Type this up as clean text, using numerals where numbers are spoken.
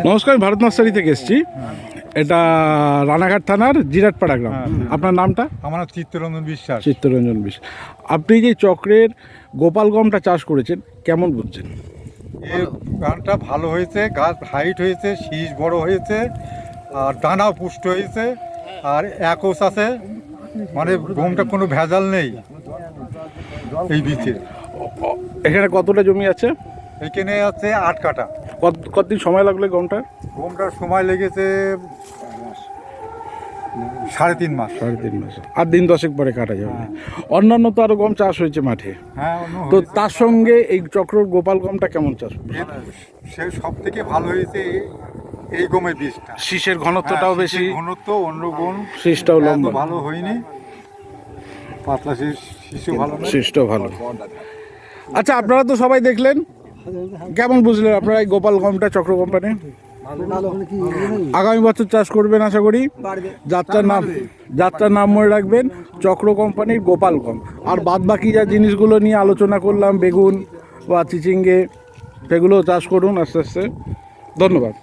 নমস্কার, আমি ভারত নার্সারি থেকে এসেছি। এটা রানাঘাট থানার জিরাটপাড়া গ্রাম। আপনার নামটা? আমার নাম চিত্তরঞ্জন বিশ্বাস। চিত্তরঞ্জন বিশ্বাস। আপনি যে চক্রের গোপাল গমটা চাষ করেছেন, কেমন বুঝছেন? এই গানটা ভালো হয়েছে, গাছ হাইট হয়েছে, শীষ বড় হয়েছে, আর দানাও পুষ্ট হয়েছে, আর একোষ আছে, মানে গমটা কোনো ভেজাল নেই এই বীজের। এখানে কতটা জমি আছে? এখানে আছে 8 কাঠা। কতদিন সময় লাগলো গমটা? গমটার সময় লেগেছে 3.5 মাস। 3.5 মাস। আর দিন 10 পরে কাটা যাবে। অন্যান্য তো আরো গম চাষ হয়েছে মাঠে, হ্যাঁ, তো তার সঙ্গে এই চক্র গোপাল গমটা কেমন চাষ? সে সব থেকে ভালো হয়েছে এই গমের বীজটা। শীষের ঘনত্বটাও বেশি, ঘনত্ব, অন্য গম শীষটাও লম্বা, ভালো হয়নি, পাতলা শীষও ভালো না, শীষটাও ভালো। আচ্ছা, আপনারা তো সবাই দেখলেন, কেমন বুঝলেন আপনারা এই গোপাল গমটা চক্র কোম্পানি? আগামী বছর চাষ করবেন আশা করি। যাত্রার নাম মনে রাখবেন, চক্র কোম্পানির গোপাল গম। আর বাদ বাকি যা জিনিসগুলো নিয়ে আলোচনা করলাম, বেগুন বা চিচিঙ্গে, সেগুলো চাষ করুন আস্তে আস্তে। ধন্যবাদ।